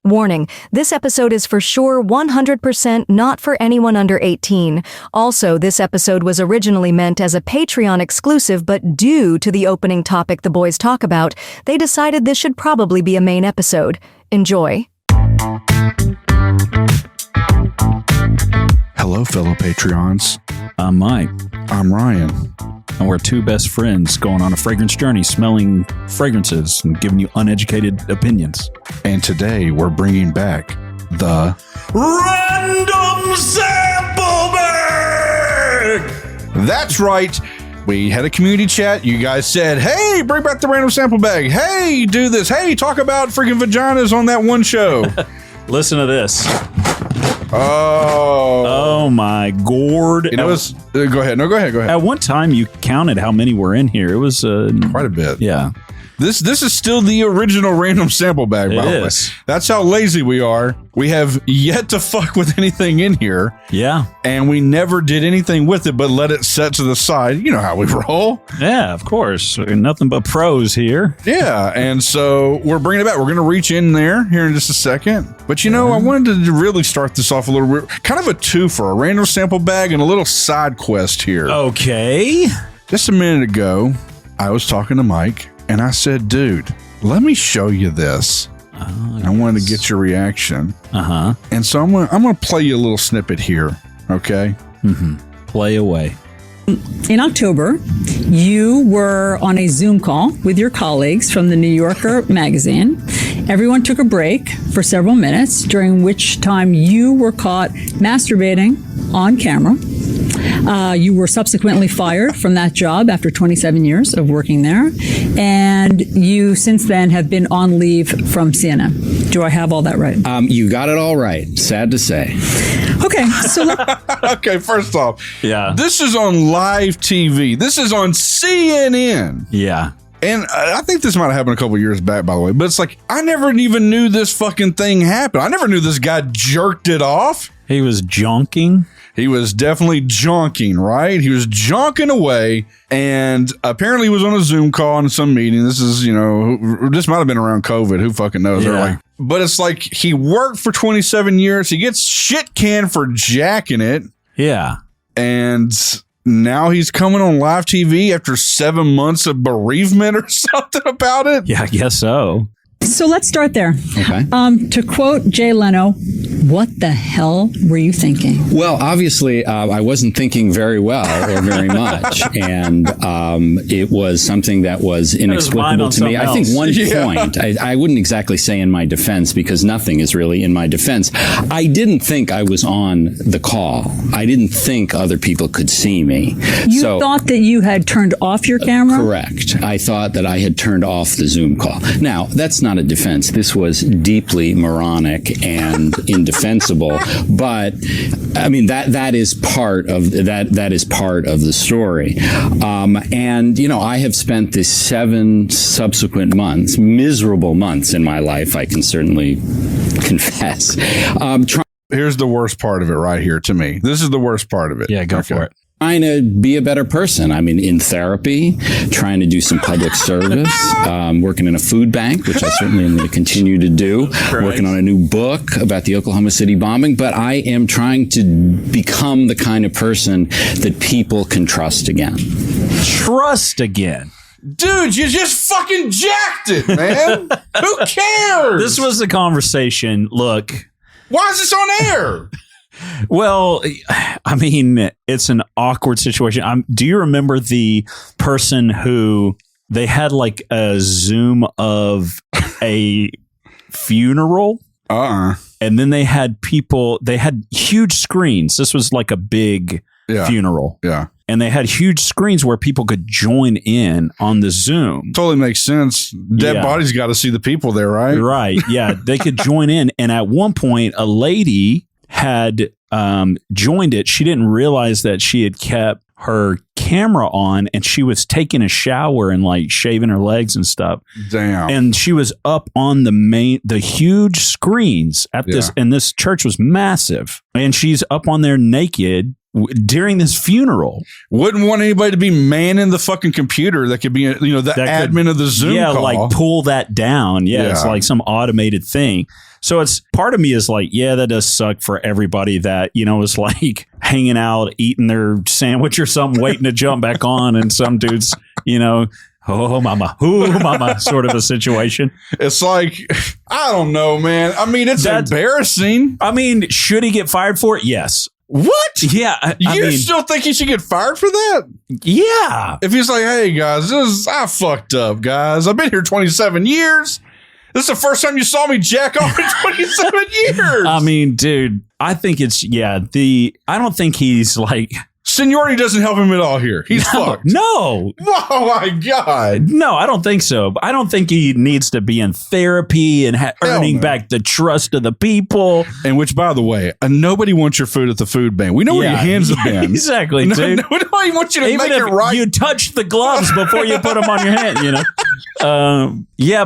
Warning, this episode is for sure 100% not for anyone under 18. Also, this episode was originally meant as a Patreon exclusive, but due to the opening topic the boys talk about, they decided this should probably be a main episode. Enjoy. Hello, fellow Patreons. I'm Mike. I'm Ryan. And we're two best friends going on a fragrance journey, smelling fragrances and giving you uneducated opinions. And today we're bringing back the Random Sample Bag! That's right. We had a community chat. You guys said, hey, bring back the Random Sample Bag. Hey, do this. Hey, talk about freaking vaginas on that one show. Listen to this. Oh my gourd. It was, go ahead. No, go ahead. At one time, you counted how many were in here. It was quite a bit. Yeah. This is still the original Random Sample Bag, by the way. That's how lazy we are. We have yet to fuck with anything in here. Yeah. And we never did anything with it but let it set to the side. You know how we roll. Yeah, of course. Nothing but pros here. Yeah, and so we're bringing it back. We're going to reach in there here in just a second. But, you know, I wanted to really start this off a little weird. Kind of a twofer, a Random Sample Bag and a little side quest here. Okay. Just a minute ago, I was talking to Mike. And I said, dude, let me show you this. I wanted to get your reaction. Uh-huh. And so I'm going to play you a little snippet here. Okay? Mm-hmm. Play away. In October, you were on a Zoom call with your colleagues from the New Yorker magazine. Everyone took a break for several minutes, during which time you were caught masturbating on camera. You were subsequently fired from that job after 27 years of working there. And you since then have been on leave from CNN. Do I have all that right? You got it all right. Sad to say. Okay. So okay, first off, yeah, this is on live TV. This is on CNN. Yeah. And I think this might have happened a couple years back, by the way. But it's like, I never even knew this fucking thing happened. I never knew this guy jerked it off. He was jonking. He was definitely jonking, right? He was jonking away, and apparently he was on a Zoom call in some meeting. This is, you know, this might have been around COVID. Who fucking knows? Yeah. But it's like he worked for 27 years. He gets shit canned for jacking it. Yeah. And now he's coming on live TV after 7 months of bereavement or something about it. Yeah, I guess so. So let's start there. Okay. To quote Jay Leno, what the hell were you thinking? Well, obviously, I wasn't thinking very well or very much. And it was something that was inexplicable to me. I think one point, I wouldn't exactly say in my defense, because nothing is really in my defense. I didn't think I was on the call. I didn't think other people could see me. You thought that you had turned off your camera? Correct. I thought that I had turned off the Zoom call. Now, that's not a defense. This was deeply moronic and indefensible. But I mean, that is part of that is part of the story. And you know, I have spent the 7 subsequent months, miserable months in my life, I can certainly confess. Here's the worst part of it right here to me. This is the worst part of it. Yeah, go for it. Trying to be a better person. I mean, in therapy, trying to do some public service, working in a food bank, which I certainly am going to continue to do, working on a new book about the Oklahoma City bombing. But I am trying to become the kind of person that people can trust again. Trust again. Dude, you just fucking jacked it, man. Who cares? This was the conversation. Look. Why is this on air? Well, I mean, it's an awkward situation. Do you remember the person who they had like a Zoom of a funeral? And then they had people, they had huge screens. This was like a big funeral. Yeah. And they had huge screens where people could join in on the Zoom. Totally makes sense. Dead bodies got to see the people there, right? Right. Yeah. They could join in. And at one point, a lady had joined it. She didn't realize that she had kept her camera on, and she was taking a shower and like shaving her legs and stuff. Damn. And she was up on the huge screens at this, and this church was massive. And she's up on there naked, during this funeral. Wouldn't want anybody to be manning the fucking computer that could be, the admin of the Zoom call. Like pull that down. Yeah, it's like some automated thing. So it's part of me is like, yeah, that does suck for everybody that, is like hanging out, eating their sandwich or something, waiting to jump back on. And some dudes, oh, mama, sort of a situation. It's like, I don't know, man. I mean, it's embarrassing. I mean, should he get fired for it? Yes. What? Yeah. You still think he should get fired for that? Yeah. If he's like, hey, guys, I fucked up, guys. I've been here 27 years. This is the first time you saw me jack off in 27 years. I mean, dude, I think it's, I don't think he's like. Seniority doesn't help him at all here. He's fucked. No. Oh, my God. No, I don't think so. I don't think he needs to be in therapy and earning back the trust of the people. And which, by the way, nobody wants your food at the food bank. We know where your hands have been. Exactly, dude. Nobody wants you to Even make it right. You touch the gloves before you put them on your hand,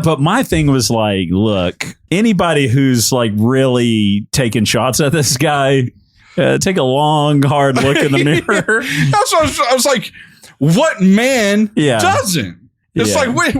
but my thing was like, look, anybody who's like really taking shots at this guy, take a long, hard look in the mirror. That's what I was like, what man doesn't? It's like, wait.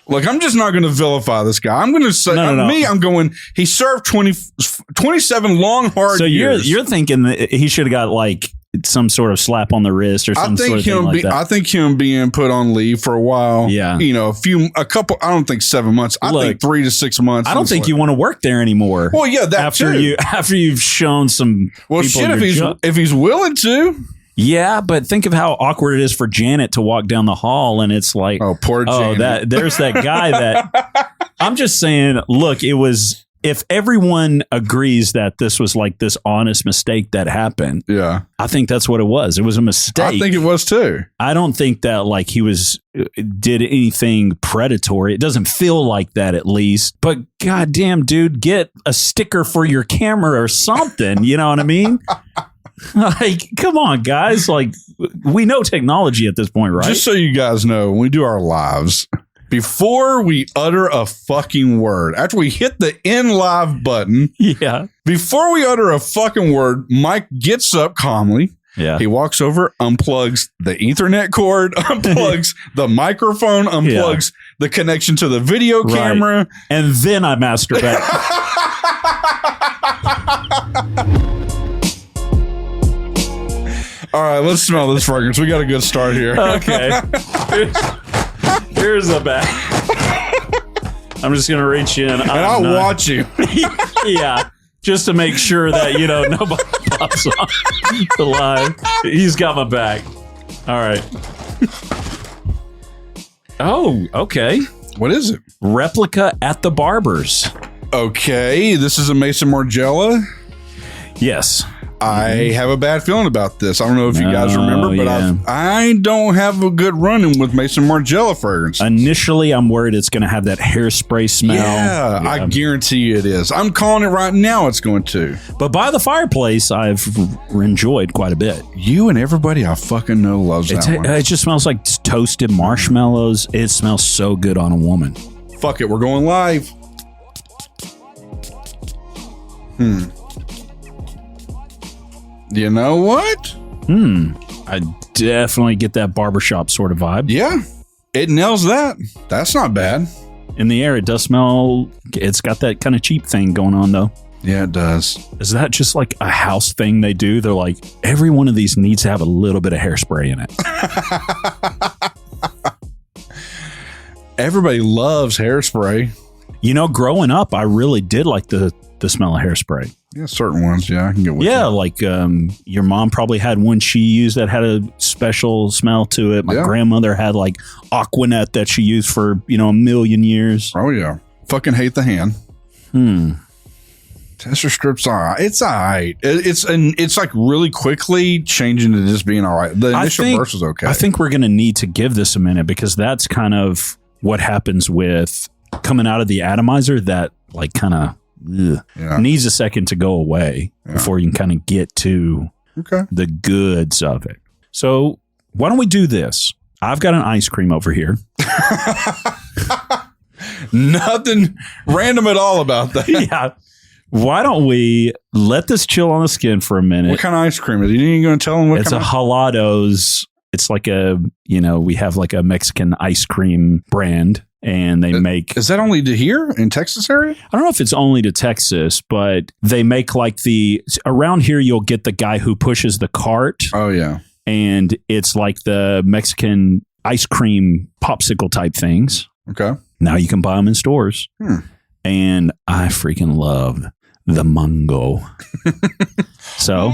Look, I'm just not going to vilify this guy. I'm going to say, I'm going, he served 27 long, hard years. So you're thinking that he should have got like some sort of slap on the wrist or something like that. I think him being put on leave for a while. Yeah. A couple, I don't think 7 months. I think 3 to 6 months. I don't think you want to work there anymore. Well, yeah, that after you've shown some. Well, shit, if he's willing to. Yeah, but think of how awkward it is for Janet to walk down the hall and it's like, oh, poor Janet. There's that guy that I'm just saying, look, it was. If everyone agrees that this was like this honest mistake that happened, I think that's what it was. It was a mistake. I think it was too. I don't think that like he did anything predatory. It doesn't feel like that, at least. But goddamn, dude, get a sticker for your camera or something. You know what I mean? Like, come on, guys. Like, we know technology at this point, right? Just so you guys know, when we do our lives, before we utter a fucking word, after we hit the end live button, before we utter a fucking word, Myke gets up calmly. Yeah. He walks over, unplugs the Ethernet cord, unplugs the microphone, unplugs the connection to the video camera. And then I masturbate. All right, let's smell this fragrance. We got a good start here. Okay. Here's the bag. I'm just going to reach in. And I'll watch you. Yeah. Just to make sure that, nobody pops on the line. He's got my back. All right. Oh, okay. What is it? Replica at the Barber's. Okay. This is a Mason Margiela. Yes. I have a bad feeling about this. I don't know if you guys remember, but I don't have a good run-in with Mason Margiela fragrance. Initially, I'm worried it's going to have that hairspray smell. Yeah, I guarantee you it is. I'm calling it right now it's going to. But by the fireplace, I've enjoyed quite a bit. You and everybody I fucking know loves that one. It just smells like toasted marshmallows. It smells so good on a woman. Fuck it, we're going live. You know what? I definitely get that barbershop sort of vibe. Yeah, it nails that. That's not bad. In the air, it does smell. It's got that kind of cheap thing going on, though. Yeah, it does. Is that just like a house thing they do? They're like, every one of these needs to have a little bit of hairspray in it. Everybody loves hairspray. Growing up, I really did like the smell of hairspray. Yeah, certain ones. Yeah, I can get with you. Yeah, like your mom probably had one she used that had a special smell to it. My grandmother had like Aquanet that she used for, a million years. Oh, yeah. Fucking hate the hand. Tester strips are it's all right. It's like really quickly changing to just being all right. The initial burst was okay. I think we're going to need to give this a minute because that's kind of what happens with coming out of the atomizer that like kind of needs a second to go away before you can kind of get to the goods of it. So why don't we do this? I've got an ice cream over here. Nothing random at all about that. Yeah. Why don't we let this chill on the skin for a minute? What kind of ice cream is it? You ain't going to tell them what it's kind a Jalados. It's like we have like a Mexican ice cream brand, and they make. Is that only to here in Texas area? I don't know if it's only to Texas, but they make like around here, you'll get the guy who pushes the cart. Oh, yeah. And it's like the Mexican ice cream popsicle type things. Okay. Now you can buy them in stores. And I freaking love the mango. So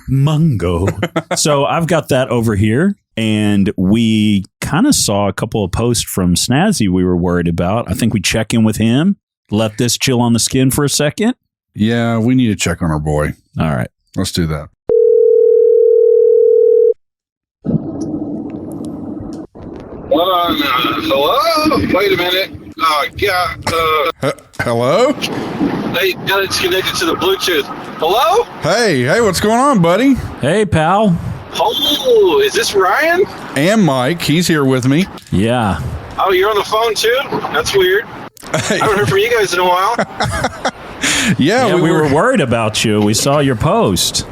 mango. So I've got that over here, and we kind of saw a couple of posts from Snazzy we were worried about. I think we check in with him, let this chill on the skin for a second. Yeah, we need to check on our boy. All right, let's do that. Hello? Wait a minute. Hello? Hey, got it connected to the Bluetooth. Hello? Hey, what's going on, buddy? Hey, pal. Oh, is this Ryan? And Mike. He's here with me. Yeah. Oh, you're on the phone too? That's weird. I haven't heard from you guys in a while. Yeah, we were worried about you. We saw your post.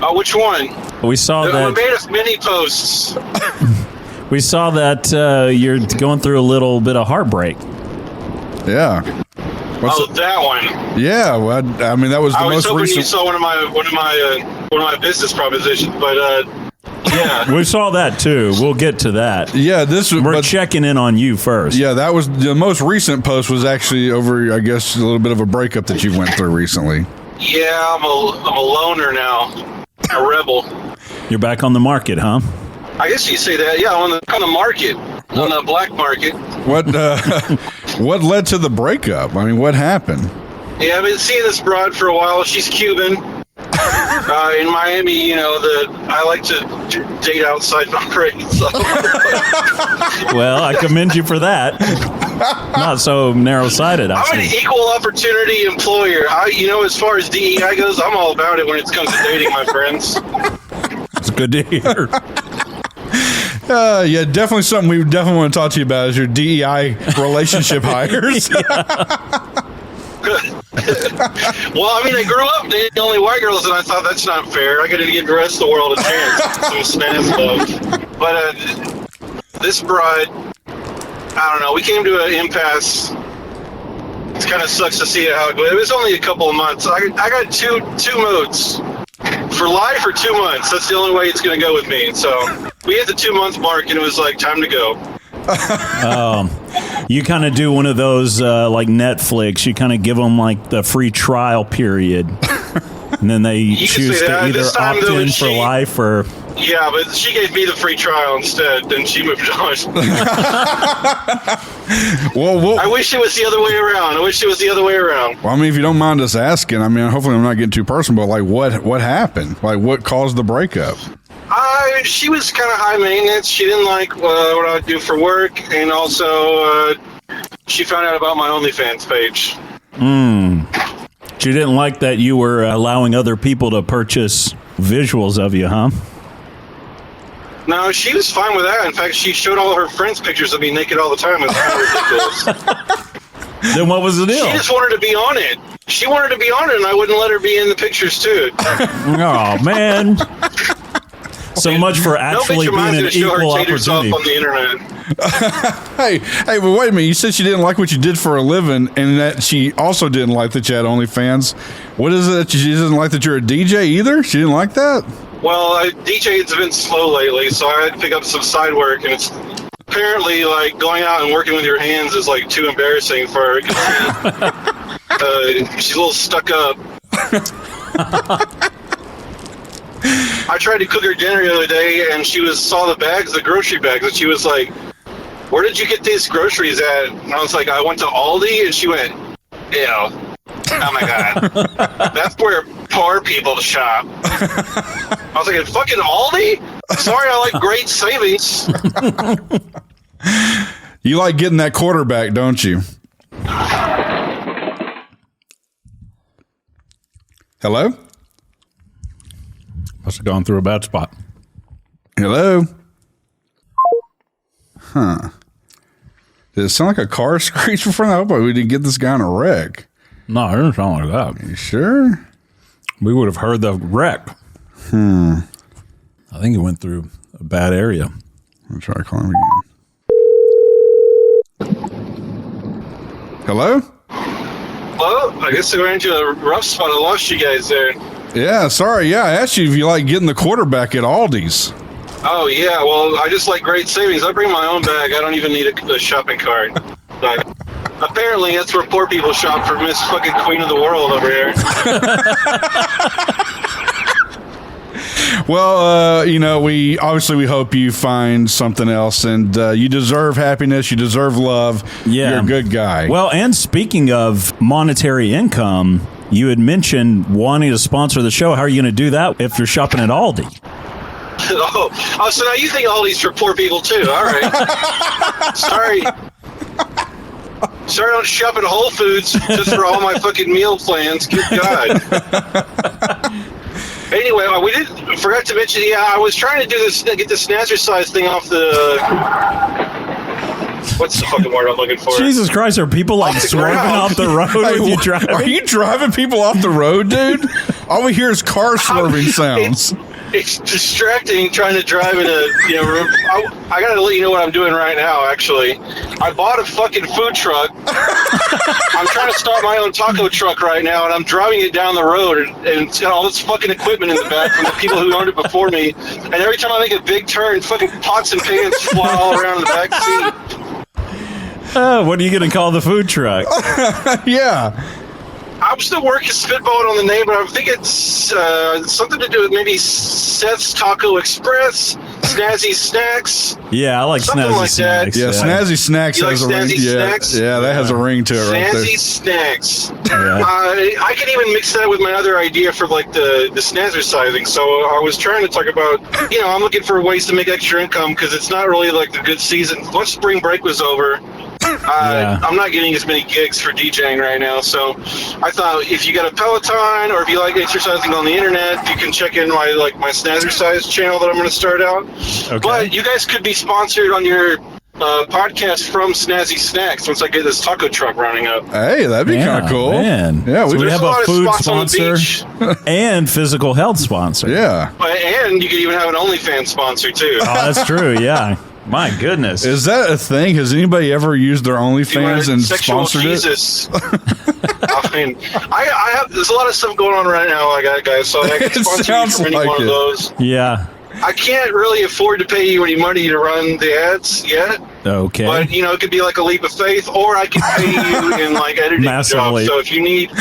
Oh, which one? We saw that. We made us mini posts. We saw that you're going through a little bit of heartbreak. Yeah. That one. Yeah, well, I mean that was the most recent. I was hoping you saw one of my business propositions, but yeah. We saw that too. We'll get to that. Yeah, we're checking in on you first. Yeah, that was the most recent post was actually over. I guess a little bit of a breakup that you went through recently. Yeah, I'm a loner now, a rebel. You're back on the market, huh? I guess you say that. Yeah, on the market, on the black market. What led to the breakup? I mean, what happened? Yeah, I've been seeing this broad for a while. She's Cuban. In Miami, I like to date outside my race. So. Well, I commend you for that. Not so narrow-sighted. I'm an equal opportunity employer. As far as DEI goes, I'm all about it when it comes to dating my friends. It's good to hear. Yeah, definitely something we definitely want to talk to you about is your DEI relationship hires. Well, I mean, I grew up dating only white girls, and I thought that's not fair. I got to give the rest of the world a chance. Some snaz stuff. But this bride, I don't know. We came to an impasse. It kind of sucks to see how it goes. It was only a couple of months. I got two modes. For life or 2 months. That's the only way it's going to go with me. So we hit the 2-month mark, and it was like time to go. You kind of do one of those like Netflix. You kind of give them like the free trial period, and then they choose to either opt in for life or. Yeah, but she gave me the free trial instead, then she moved on. Well, I wish it was the other way around. Well, I mean, if you don't mind us asking, I mean, hopefully I'm not getting too personal, but like what happened? Like what caused the breakup? She was kind of high maintenance. She didn't like what I would do for work, and also she found out about my OnlyFans page. She didn't like that you were allowing other people to purchase visuals of you, huh? No, she was fine with that. In fact, she showed all her friends pictures of me naked all the time. It was kind of ridiculous. Then what was the deal? She just wanted to be on it. She wanted to be on it, and I wouldn't let her be in the pictures, too. Oh, man. So much for actually being an equal opportunity. On the internet. Hey, but wait a minute. You said she didn't like what you did for a living, and that she also didn't like that you had OnlyFans. What is it that she doesn't like that you're a DJ either? She didn't like that? Well, DJ's been slow lately, so I had to pick up some side work, and it's apparently like going out and working with your hands is like too embarrassing for her. She's a little stuck up. I tried to cook her dinner the other day, and she saw the grocery bags, and she was like, "Where did you get these groceries at?" And I was like, "I went to Aldi," and she went, "Ew. Oh my God. That's where poor people shop." I was like, "Fucking Aldi? Sorry, I like great savings." You like getting that quarterback, don't you? Hello? Must have gone through a bad spot. Hello? Huh. Did it sound like a car screech in front? I hope we didn't get this guy in a wreck. No, it didn't sound like that. You sure? We would have heard the wreck. I think it went through a bad area. I'll try to call him again. Hello? Well, I guess I ran into a rough spot. I lost you guys there. Yeah, sorry. Yeah, I asked you if you like getting the quarterback at Aldi's. Oh, yeah. Well, I just like great savings. I bring my own bag. I don't even need a shopping cart. But apparently, that's where poor people shop for Miss fucking Queen of the World over here. Well, we hope you find something else, and you deserve happiness. You deserve love. Yeah. You're a good guy. Well, and speaking of monetary income, you had mentioned wanting to sponsor the show. How are you going to do that if you're shopping at Aldi? Oh, so now you think Aldi's for poor people too? All right. Sorry, I don't shop at Whole Foods just for all my fucking meal plans. Good God. Anyway, we forgot to mention. Yeah, I was trying to do this, get the Snazzercise thing off the. What's the fucking word I'm looking for? Jesus Christ, are people like swerving off the road with you driving? Are you driving people off the road, dude? All we hear is car swerving sounds. It's distracting trying to drive in a, I gotta let you know what I'm doing right now, actually. I bought a fucking food truck. I'm trying to start my own taco truck right now, and I'm driving it down the road, and it's got all this fucking equipment in the back from the people who owned it before me. And every time I make a big turn, fucking pots and pans fly all around in the back seat. What are you going to call the food truck? Yeah. I'm still working spitballing on the name, but I think it's something to do with maybe Seth's Taco Express, Snazzy Snacks. Yeah, I like something Snazzy like Snacks. Yeah, Snazzy Snacks you has like a ring. Snacks? Yeah, that has a ring to it right there. Snazzy Snacks. Yeah. I can even mix that with my other idea for like the Snazzercising. So I was trying to talk about, I'm looking for ways to make extra income because it's not really like the good season. Once spring break was over, I'm not getting as many gigs for DJing right now, so I thought if you got a Peloton or if you like exercising on the internet, you can check in my Snazzercise channel that I'm going to start out. Okay. But you guys could be sponsored on your podcast from Snazzy Snacks once I get this taco truck running up. Hey, that'd be kind of cool. Man. Yeah, we have a food sponsor and physical health sponsor. Yeah. And you could even have an OnlyFans sponsor, too. Oh, that's true, yeah. My goodness. Is that a thing? Has anybody ever used their OnlyFans and sponsored Jesus. I mean, I have, there's a lot of stuff going on right now, guys, so I can sponsor you from any one of those. Yeah. I can't really afford to pay you any money to run the ads yet. Okay. But, it could be like a leap of faith, or I could pay you in editing jobs. So if you need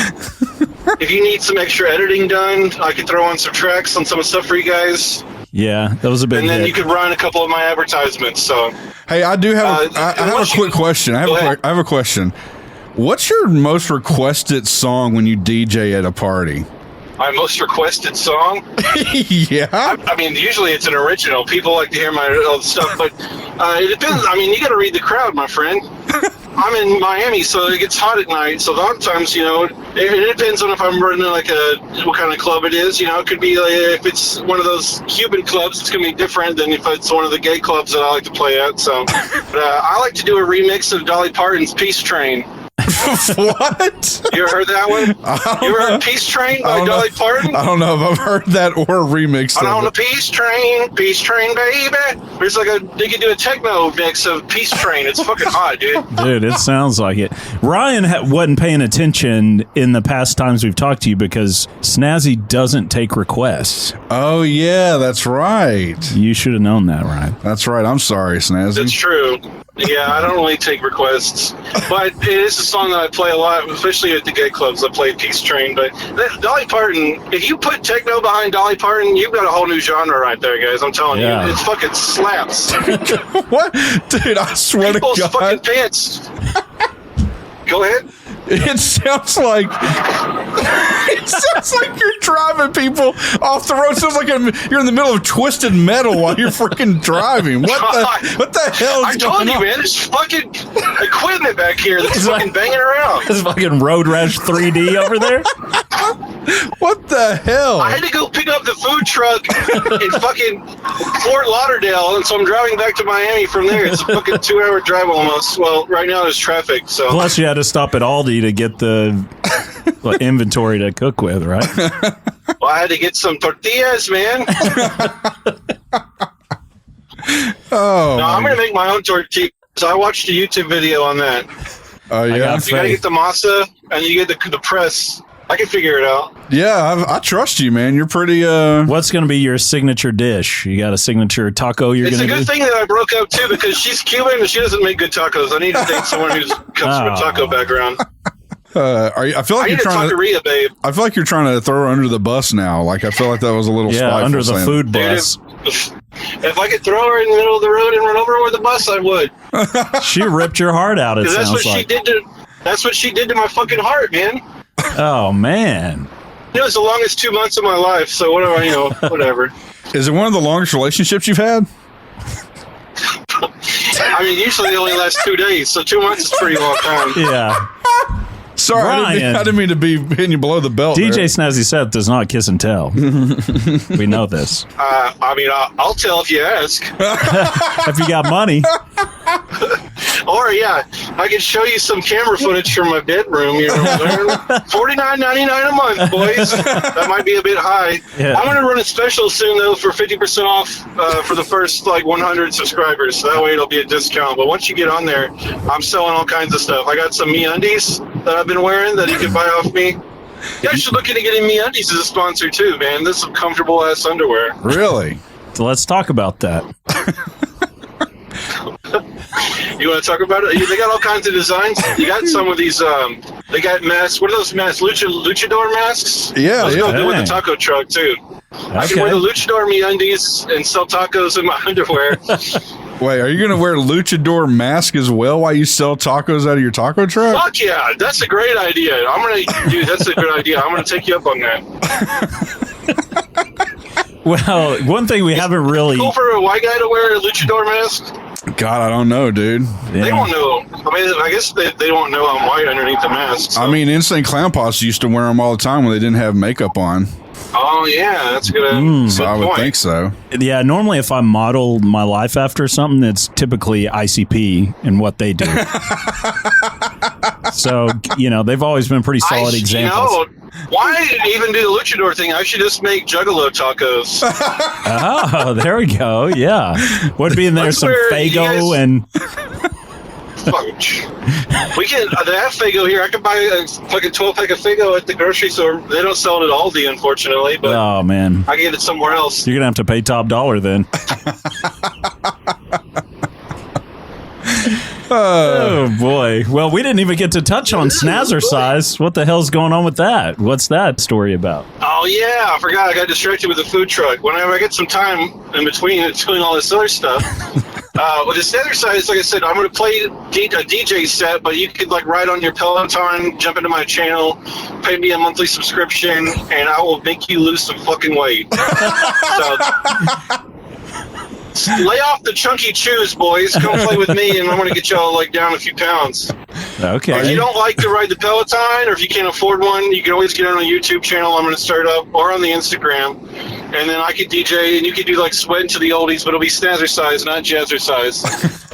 some extra editing done, I could throw on some tracks on some of the stuff for you guys. Yeah, that was a big And then you could run a couple of my advertisements. So, hey, I do have I have a quick question. I have a question. What's your most requested song when you DJ at a party? My most requested song? Yeah. I mean, usually it's an original. People like to hear my old stuff, but it depends. I mean, you got to read the crowd, my friend. I'm in Miami, so it gets hot at night. So sometimes, it depends on if I'm running what kind of club it is. It could be if it's one of those Cuban clubs, it's going to be different than if it's one of the gay clubs that I like to play at. So I like to do a remix of Dolly Parton's Peace Train. What? You ever heard that one? You ever heard Peace Train by Dolly Parton? I don't know if I've heard that or remixed it. On a Peace Train, baby. There's they could do a techno mix of Peace Train. It's fucking hot, dude. Dude, it sounds like it. Ryan wasn't paying attention in the past times we've talked to you because Snazzy doesn't take requests. Oh, yeah, that's right. You should have known that, Ryan. That's right. I'm sorry, Snazzy. That's true. Yeah, I don't really take requests, but it is a song that I play a lot, especially at the gay clubs. I play Peace Train, but Dolly Parton, if you put techno behind Dolly Parton, you've got a whole new genre right there, guys. I'm telling you, it fucking slaps. What? Dude, I swear People's to God. fucking pants. Go ahead. It sounds like you're driving people off the road. It sounds like you're in the middle of Twisted Metal while you're freaking driving. What the hell is going on? I told you, man. There's fucking equipment back here that's fucking banging around. There's fucking Road Rash 3D over there. What the hell? I had to go pick up the food truck in fucking Fort Lauderdale, and so I'm driving back to Miami from there. It's a fucking 2-hour drive almost. Well, right now there's traffic, so. Plus, you had to stop at Aldi to get the inventory to cook with, right? Well, I had to get some tortillas, man. Oh, no, I'm going to make my own tortillas. I watched a YouTube video on that. Oh, yeah. You got to get the masa, and you get the press. I can figure it out. Yeah, I trust you, man. You're pretty. What's going to be your signature dish? You got a signature taco you're going to do? It's a good thing that I broke up, too, because she's Cuban and she doesn't make good tacos. I need to date someone who comes from a taco background. I feel like you're trying to. Babe. I feel like you're trying to throw her under the bus now. Like I feel like that was a little spiteful under the food bus. Dude, if I could throw her in the middle of the road and run over her with a bus, I would. She ripped your heart out. It sounds like that's what she did to my fucking heart, man. Oh man. It was the longest 2 months of my life. So whatever. Is it one of the longest relationships you've had? I mean, usually they only last 2 days, so 2 months is a pretty long time. Yeah. Sorry, I didn't mean to be hitting you below the belt. DJ Snazzy Seth does not kiss and tell. We know this. I mean, I'll tell if you ask. If you got money. Or I can show you some camera footage from my bedroom. $49.99 a month, boys. That might be a bit high. Yeah. I'm going to run a special soon though for 50% off for the first 100 subscribers. So that way it'll be a discount. But once you get on there, I'm selling all kinds of stuff. I got some MeUndies that I've been wearing that you can buy off me. You guys should look into getting MeUndies as a sponsor too, man. This is some comfortable ass underwear. Really? So let's talk about that. You want to talk about it? They got all kinds of designs. You got some of these. They got masks. What are those masks? Luchador masks. Yeah, those go good with the taco truck too. Okay. I can wear the Luchador MeUndies and sell tacos in my underwear. Wait, are you going to wear luchador mask as well while you sell tacos out of your taco truck? Fuck yeah, that's a great idea. That's a good idea. I'm going to take you up on that. Well, one thing we haven't really... Cool for a white guy to wear a luchador mask? God, I don't know, dude. Yeah. They don't know. I mean, I guess they don't know I'm white underneath the mask. So. I mean, Insane Clown Posse used to wear them all the time when they didn't have makeup on. Oh, yeah, that's good. So I would think so. Yeah, normally if I model my life after something, it's typically ICP and what they do. So, they've always been pretty solid examples. Why even do the luchador thing? I should just make juggalo tacos. Oh, there we go. Yeah. Would be in there some Fago and... We can. They have Fago here. I can buy a fucking 12-pack of Fago at the grocery store. They don't sell it at Aldi, unfortunately. But oh man, I can get it somewhere else. You're gonna have to pay top dollar then. Oh boy. Well, we didn't even get to touch on Snazzercise. What the hell's going on with that? What's that story about? Oh yeah, I forgot. I got distracted with the food truck. Whenever I get some time in between doing all this other stuff. With the Snazzercise, like I said, I'm going to play a DJ set, but you could ride on your Peloton, jump into my channel, pay me a monthly subscription, and I will make you lose some fucking weight. So, lay off the chunky chews, boys. Come play with me, and I'm going to get y'all down a few pounds. Okay. If you don't like to ride the Peloton, or if you can't afford one, you can always get on a YouTube channel I'm going to start up, or on the Instagram. And then I could DJ, and you could do sweat to the oldies, but it'll be Snazzercise, not Jazzercise.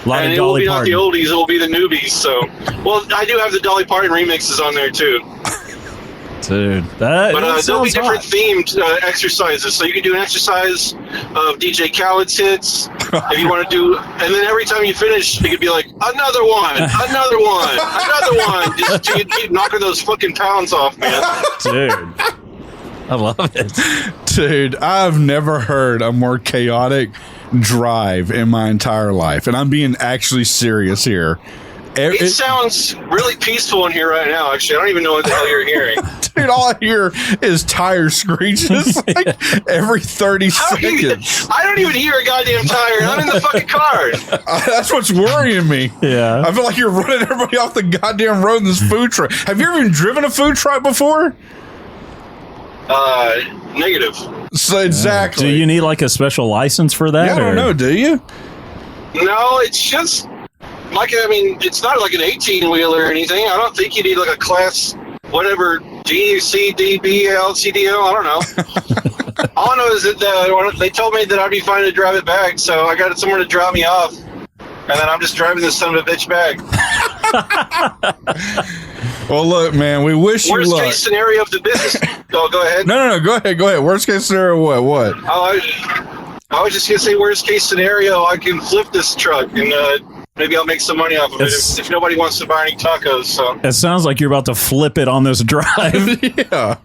And it will be not the oldies, it will be the newbies. So, well, I do have the Dolly Parton remixes on there too. Dude, there'll be different themed exercises. So you can do an exercise of DJ Khaled's hits if you want to do, and then every time you finish, you could be like, another one. Just to keep knocking those fucking pounds off, man. Dude. I love it. Dude, I've never heard a more chaotic drive in my entire life. And I'm being actually serious here. It sounds really peaceful in here right now, actually. I don't even know what the hell you're hearing. Dude, all I hear is tire screeches every 30 seconds. I don't even hear a goddamn tire. I'm in the fucking car. That's what's worrying me. Yeah. I feel like you're running everybody off the goddamn road in this food truck. Have you ever even driven a food truck before? Negative. So exactly. Do you need a special license for that? Yeah, I don't know. Do you? No, it's just it's not an 18-wheeler or anything. I don't think you need a class whatever GCDBLCDO. I don't know. All I know is that they told me that I'd be fine to drive it back, so I got somewhere to drop me off, and then I'm just driving this son of a bitch back. Well, look, man, we wish you luck. Worst case scenario of the business. Oh, go ahead. No, go ahead. Worst case scenario, what? Oh, I was just gonna say, worst case scenario, I can flip this truck and maybe I'll make some money off of it if nobody wants to buy any tacos. So it sounds like you're about to flip it on this drive. Yeah.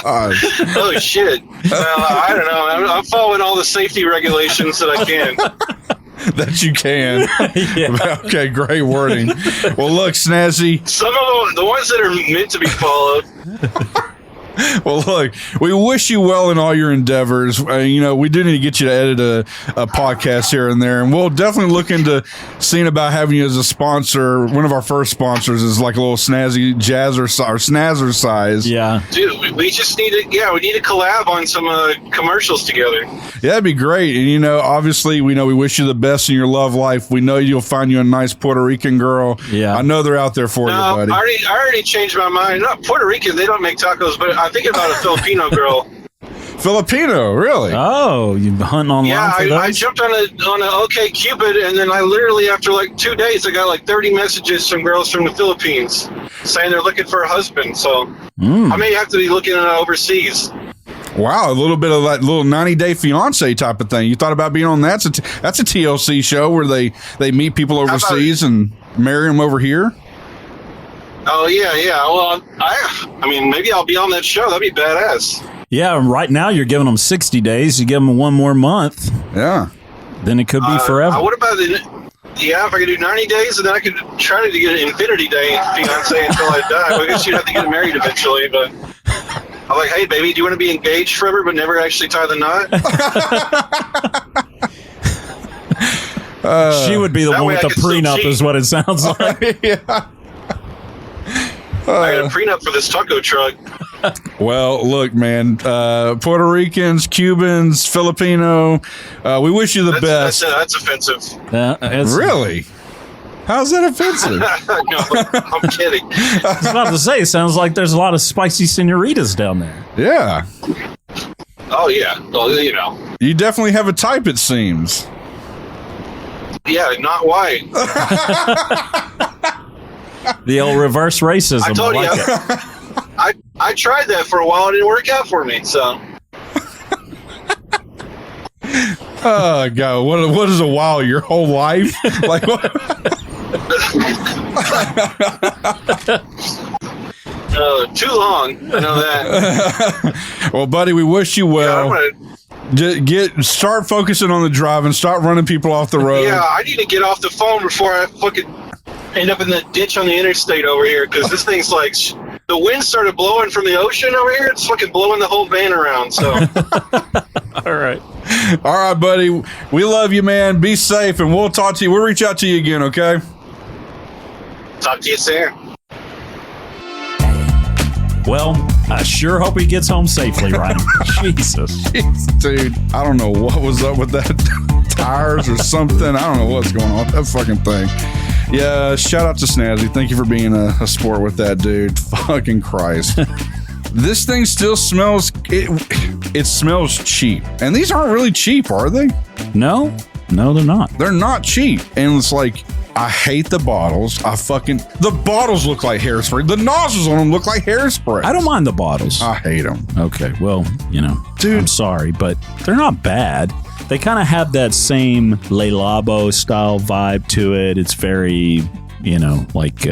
Oh shit! I don't know. I'm following all the safety regulations that I can. That you can. Yeah. Okay, great wording. Well, look, Snazzy. Some of the ones that are meant to be followed. Well, look, we wish you well in all your endeavors. We do need to get you to edit a podcast here and there, and we'll definitely look into seeing about having you as a sponsor. One of our first sponsors is like a little snazzy jazzer or snazzer size. Yeah, dude, we just need to. Yeah, we need to collab on some commercials together. Yeah, that'd be great. And obviously, we wish you the best in your love life. We know you'll find you a nice Puerto Rican girl. Yeah, I know they're out there for you, buddy. I already changed my mind. Not Puerto Rican; they don't make tacos, but I'm thinking about a Filipino girl. Filipino, really? Oh, you hunting online? Yeah, for those? I jumped on a OkCupid, and then I literally after like 2 days, I got like 30 messages from girls from the Philippines saying they're looking for a husband. So I may have to be looking overseas. Wow, a little bit of that little 90-day fiance type of thing. You thought about being on that? That's a TLC show where they meet people overseas and marry them over here. Oh, yeah. Well, I mean, maybe I'll be on that show. That'd be badass. Yeah, right now you're giving them 60 days. You give them one more month. Yeah. Then it could be forever. What about if I could do 90 days, and then I could try to get an infinity day fiance until I die. I guess you'd have to get married eventually, but I'm like, hey, baby, do you want to be engaged forever but never actually tie the knot? She would be the one with the prenup is what it sounds like. Yeah. I got a prenup for this taco truck. Well, look, man, Puerto Ricans, Cubans, Filipino, we wish you the best. That's offensive. Really? How's that offensive? No, I'm kidding. I was about to say, it sounds like there's a lot of spicy senoritas down there. Yeah. Oh, yeah. Well, You definitely have a type, it seems. Yeah, not white. The old reverse racism. I told you. I tried that for a while. It didn't work out for me. So. Oh God! What is a while? Your whole life? Like what? Too long. I know that. Well, buddy, we wish you well. Start focusing on the driving. Start running people off the road. Yeah, I need to get off the phone before I fucking end up in the ditch on the interstate over here, because this thing's like the wind started blowing from the ocean over here. It's fucking blowing the whole van around. So, all right, buddy. We love you, man. Be safe, and we'll talk to you. We'll reach out to you again. Okay. Talk to you soon. Well, I sure hope he gets home safely, Ryan. Jesus. Jeez, dude, I don't know what was up with that tires or something. I don't know what's going on with that fucking thing. Yeah, shout out to Snazzy. Thank you for being a sport with that, dude. Fucking Christ. This thing still smells, it smells cheap. And these aren't really cheap, are they? No, they're not. They're not cheap. And it's like, I hate the bottles. The bottles look like hairspray. The nozzles on them look like hairspray. I don't mind the bottles. I hate them. Okay, well, dude, I'm sorry, but they're not bad. They kind of have that same Le Labo style vibe to it. It's very, like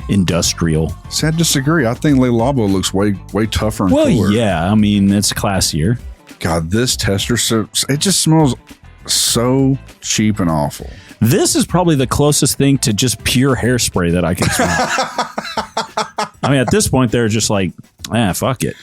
industrial. See, I disagree. I think Le Labo looks way tougher and cooler. Well, yeah. I mean, it's classier. God, this tester, it just smells so cheap and awful. This is probably the closest thing to just pure hairspray that I can smell. I mean, at this point, they're just like, fuck it.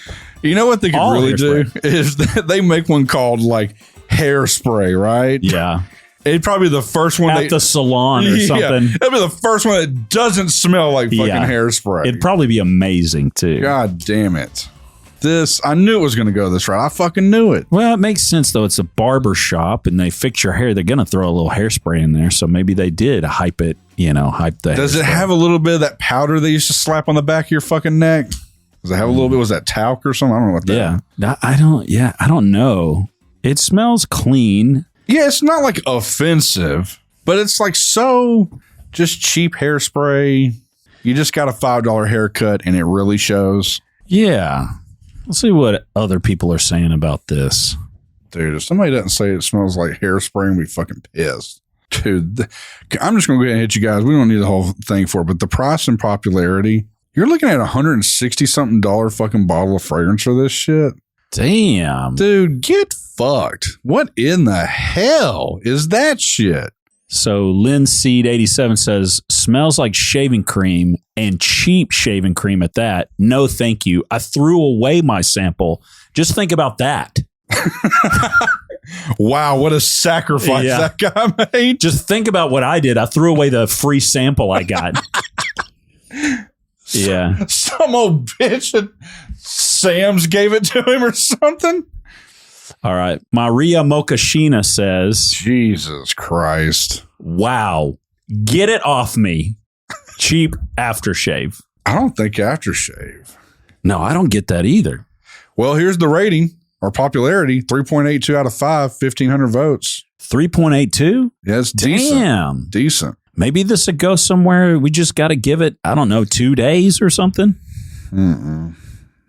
You know what they could really do is they make one called like hairspray, right? Yeah. It'd probably be the first one at the salon or something. Yeah, it'd be the first one that doesn't smell like fucking hairspray. It'd probably be amazing too. God damn it. I knew it was going to go this route. I fucking knew it. Well, it makes sense though. It's a barber shop and they fix your hair. They're going to throw a little hairspray in there. So maybe they did hype it, hype that. Does it have a little bit of that powder they used to slap on the back of your fucking neck? Does it have a little bit? Was that talc or something? I don't know what that. Yeah, I don't know. It smells clean. Yeah, it's not like offensive, but it's like so just cheap hairspray. You just got a $5 haircut and it really shows. Yeah. Let's see what other people are saying about this. Dude, if somebody doesn't say it smells like hairspray, I'm going to be fucking pissed. Dude, I'm just going to go ahead and hit you guys. We don't need the whole thing for it, but the price and popularity, you're looking at $160-something fucking bottle of fragrance for this shit. Damn. Dude, get fucked. What in the hell is that shit? So Linseed87 says, smells like shaving cream and cheap shaving cream at that. No, thank you. I threw away my sample. Just think about that. Wow, what a sacrifice that guy made. Just think about what I did. I threw away the free sample I got. Yeah. Some old bitch at Sam's gave it to him or something. All right. Maria Mokashina says, Jesus Christ. Wow. Get it off me. Cheap aftershave. I don't think aftershave. No, I don't get that either. Well, here's the rating or popularity 3.82 out of 5, 1,500 votes. 3.82? Yeah, it's Damn. Decent. Maybe this would go somewhere. We just got to give it, I don't know, 2 days or something.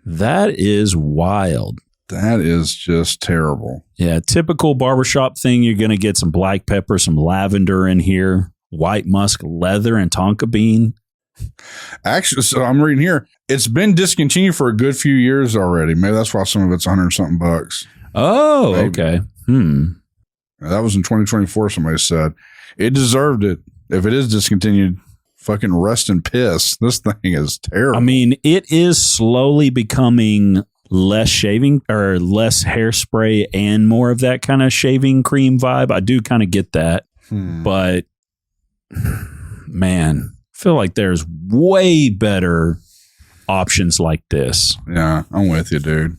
That is wild. That is just terrible. Yeah, typical barbershop thing. You're going to get some black pepper, some lavender in here, white musk, leather, and tonka bean. Actually, so I'm reading here. It's been discontinued for a good few years already. Maybe that's why some of it's $100-something bucks. Oh, Maybe. Okay. That was in 2024, somebody said. It deserved it. If it is discontinued, fucking rest in piss. This thing is terrible. I mean, it is slowly becoming less shaving or less hairspray and more of that kind of shaving cream vibe. I do kind of get that. But, man, I feel like there's way better options like this. Yeah, I'm with you, dude.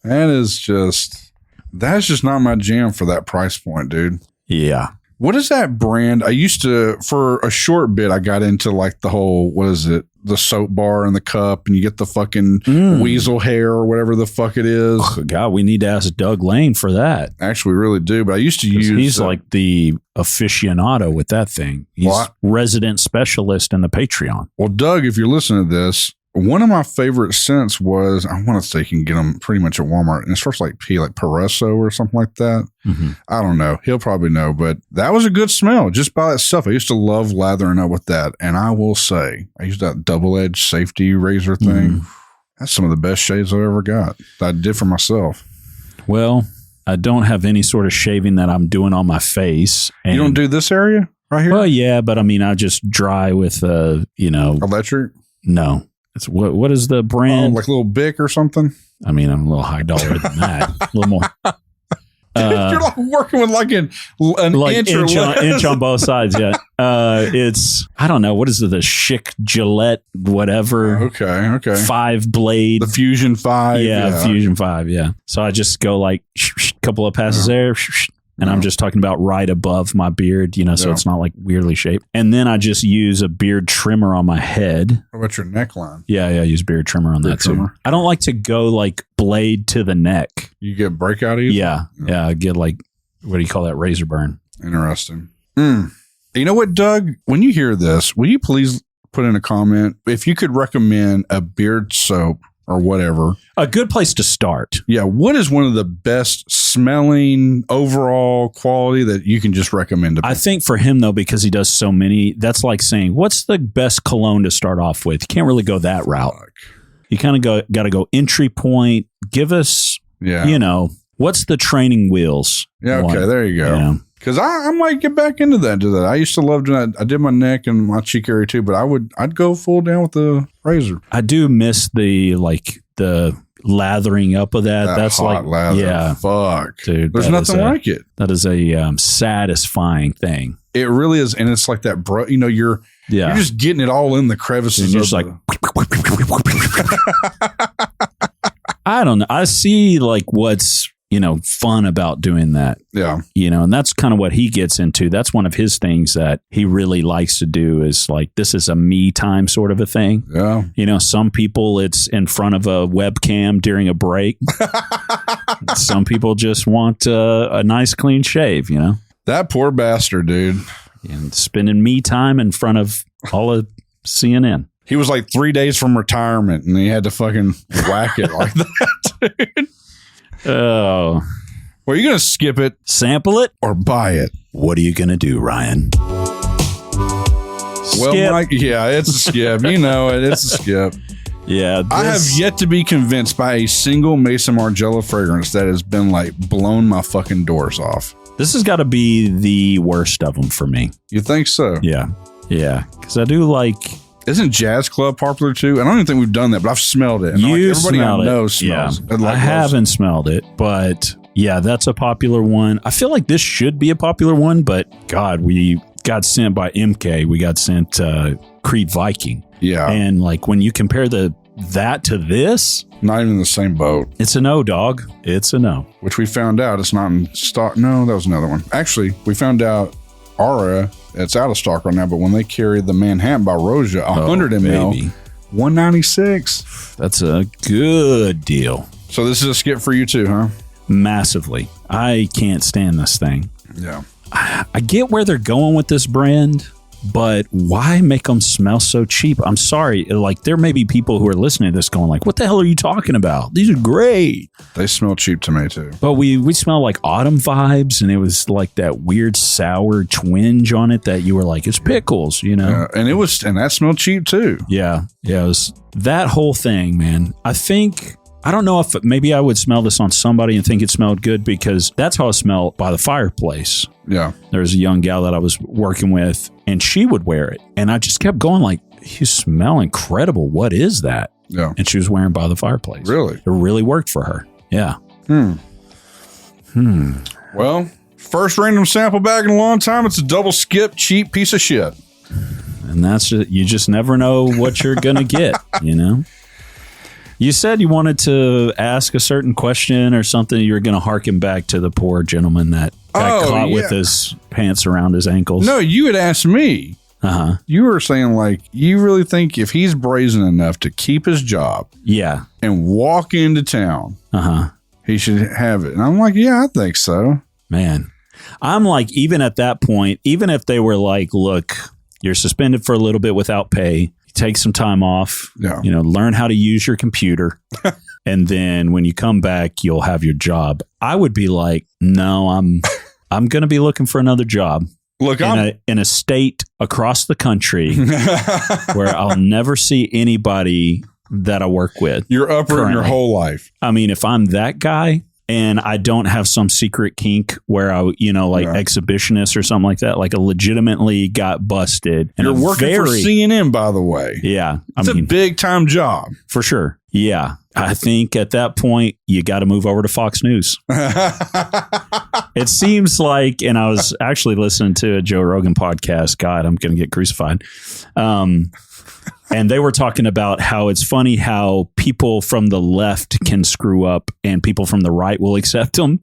That's just not my jam for that price point, dude. Yeah. What is that brand? I used to, for a short bit, I got into like the whole, what is it? The soap bar in the cup and you get the fucking weasel hair or whatever the fuck it is. Oh, God, we need to ask Doug Lane for that. Actually, we really do. But I used to use. He's like the aficionado with that thing. He's resident specialist in the Patreon. Well, Doug, if you're listening to this, one of my favorite scents was, I want to say you can get them pretty much at Walmart. And it starts like Paresso or something like that. I don't know. He'll probably know. But that was a good smell just by itself. I used to love lathering up with that. And I will say, I used that double-edged safety razor thing. That's some of the best shades I've ever got that I did for myself. Well, I don't have any sort of shaving that I'm doing on my face. You don't do this area right here? Well, yeah. But I mean, I just dry with, electric? No. It's what is the brand? Like a little Bic or something? I mean, I'm a little high dollar than that. A little more. You're like working with like an like inch on both sides. Yeah. It's, I don't know. What is it? The Schick Gillette, whatever. Okay. 5 blade. The Fusion 5. Yeah. Fusion 5. Yeah. So I just go like a couple of passes there. And I'm just talking about right above my beard, so it's not like weirdly shaped. And then I just use a beard trimmer on my head. What about your neckline? Yeah, I use beard trimmer on that too. I don't like to go like blade to the neck. You get breakout easy? Yeah. I get like, what do you call that? Razor burn. Interesting. You know what, Doug? When you hear this, will you please put in a comment if you could recommend a beard soap or whatever? A good place to start. Yeah. What is one of the best smelling overall quality that you can just recommend to people? I think for him, though, because he does so many, that's like saying, what's the best cologne to start off with? You can't really go that route. You kind of got to go entry point. Give us, what's the training wheels? Yeah. Okay. There you go. Because I might get back into that. I used to love doing that. I did my neck and my cheek area too, but I'd go full down with the razor. I do miss the lathering up of that. That's hot like lather. Yeah, fuck, dude. There's nothing like it. That is a satisfying thing. It really is, and it's like that, bro. You're just getting it all in the crevices. And just like. I don't know. I see like what's fun about doing that. Yeah. And that's kind of what he gets into. That's one of his things that he really likes to do is like, this is a me time sort of a thing. Yeah. Some people it's in front of a webcam during a break. Some people just want a nice clean shave, That poor bastard, dude. And spending me time in front of all of CNN. He was like 3 days from retirement and he had to fucking whack it like that, dude. Oh. Well, are you going to skip it? Sample it? Or buy it? What are you going to do, Ryan? Well, Myke, yeah, it's a skip. You know it. It's a skip. Yeah. I have yet to be convinced by a single Mason Margiela fragrance that has been like blown my fucking doors off. This has got to be the worst of them for me. You think so? Yeah. Yeah. Because I do like... Isn't Jazz Club popular too? I don't even think we've done that, but I've smelled it. And everybody I know smells it. I haven't smelled it, but yeah, that's a popular one. I feel like this should be a popular one, but God, we got sent by MK. We got sent Creed Viking. Yeah. And like when you compare that to this, not even in the same boat. It's a no, dog. It's a no. Which we found out it's not in stock. No, that was another one. Actually, we found out Aura, it's out of stock right now, but when they carried the Manhattan by Roja, 100 ml, $196. That's a good deal. So this is a skip for you too, huh? Massively. I can't stand this thing. Yeah. I get where they're going with this brand, but why make them smell so cheap? I'm sorry. Like, there may be people who are listening to this going like, what the hell are you talking about? These are great. They smell cheap to me too. But we smell like autumn vibes, and it was like that weird sour twinge on it that you were like, it's pickles, and that smelled cheap too. Yeah. Yeah. It was that whole thing, man. I don't know if maybe I would smell this on somebody and think it smelled good because that's how I smell by the fireplace. Yeah. There was a young gal that I was working with and she would wear it. And I just kept going like, you smell incredible. What is that? Yeah. And she was wearing by the fireplace. Really? It really worked for her. Yeah. Well, first random sample bag in a long time. It's a double skip, cheap piece of shit. And you just never know what you're going to get, You said you wanted to ask a certain question or something. You were going to harken back to the poor gentleman that got caught with his pants around his ankles. No, you had asked me. Uh-huh. You were saying, like, you really think if he's brazen enough to keep his job and walk into town, he should have it. And I'm like, yeah, I think so. Man, I'm like, even at that point, even if they were like, look, you're suspended for a little bit without pay. Take some time off, learn how to use your computer. And then when you come back, you'll have your job. I would be like, no, I'm going to be looking for another job. Look, in a state across the country where I'll never see anybody that I work with. You're uprooting your whole life. I mean, if I'm that guy and I don't have some secret kink where I, exhibitionist or something like that, like I legitimately got busted. And you're working for CNN, by the way. Yeah. It's a big time job. For sure. Yeah. I think at that point, you got to move over to Fox News. It seems like, and I was actually listening to a Joe Rogan podcast. God, I'm going to get crucified. And they were talking about how it's funny how people from the left can screw up and people from the right will accept them.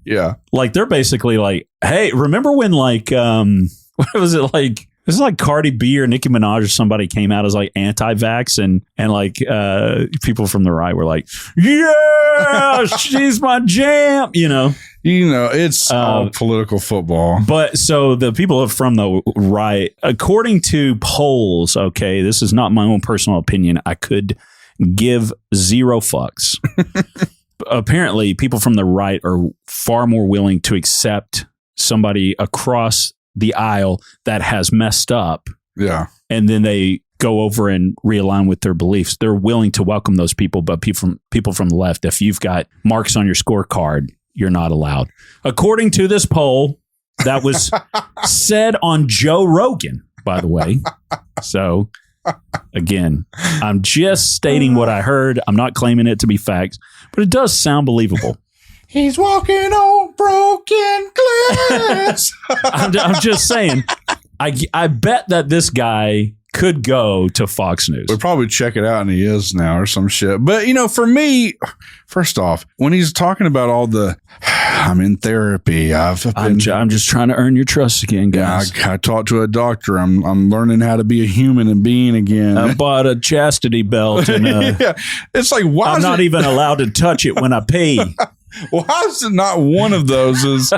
Yeah. Like they're basically like, hey, remember when like, what was it like? This is like Cardi B or Nicki Minaj or somebody came out as like anti-vax and like people from the right were like, yeah, she's my jam, it's all political football. But so the people from the right, according to polls, okay, this is not my own personal opinion. I could give zero fucks. Apparently, people from the right are far more willing to accept somebody across the aisle that has messed up. Yeah. And then they go over and realign with their beliefs. They're willing to welcome those people, but people from the left, if you've got marks on your scorecard, you're not allowed. According to this poll that was said on Joe Rogan, by the way. So again, I'm just stating what I heard. I'm not claiming it to be facts, but it does sound believable. He's walking on broken glass. I'm just saying, I bet that this guy could go to Fox News. We'll probably check it out, and he is now or some shit. But, for me, first off, when he's talking about all the, I'm in therapy. I'm just trying to earn your trust again, guys. I talked to a doctor. I'm learning how to be a human and being again. I bought a chastity belt. And yeah. It's like, why I'm not even allowed to touch it when I pee. Well, how is it not one of those is...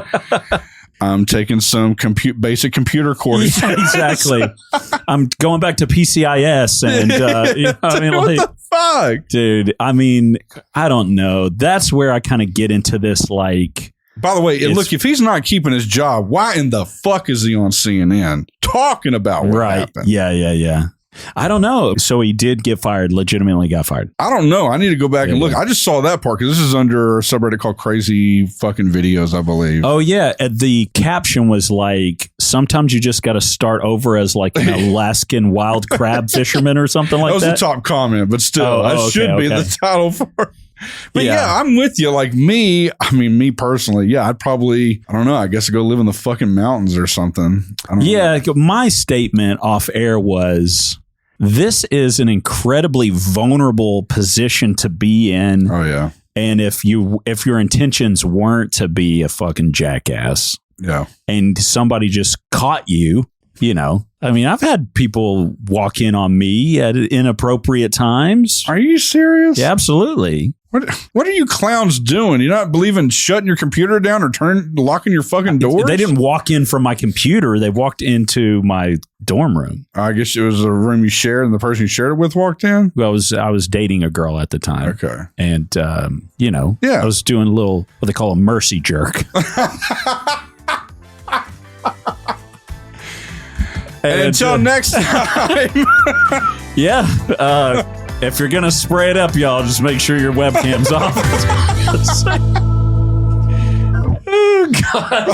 I'm taking some basic computer courses. Yeah, exactly. I'm going back to PCIS and dude, what the fuck? Dude, I mean, I don't know. That's where I kind of get into this like. By the way, look, if he's not keeping his job, why in the fuck is he on CNN talking about what happened? Yeah. I don't know. So he did get fired, legitimately got fired. I don't know. I need to go back and look. I just saw that part because this is under a subreddit called Crazy Fucking Videos, I believe. Oh, yeah. The caption was like, sometimes you just got to start over as like an Alaskan wild crab fisherman or something like that. That was the top comment, but still, that should be the title for it. But yeah, I'm with you. Like me personally, I'd probably, I don't know, I guess I'd go live in the fucking mountains or something. I don't know. My statement off air was, this is an incredibly vulnerable position to be in. Oh, yeah. And if your intentions weren't to be a fucking jackass, and somebody just caught you, I mean, I've had people walk in on me at inappropriate times. Are you serious? Yeah, absolutely. What are you clowns doing? You not believe in shutting your computer down or locking your fucking doors? They didn't walk in from my computer. They walked into my dorm room. I guess it was a room you shared, and the person you shared it with walked in? Well, I was dating a girl at the time. Okay. And, I was doing a little, what they call a mercy jerk. And until next time. If you're going to spray it up, y'all, just make sure your webcam's off. Oh, God.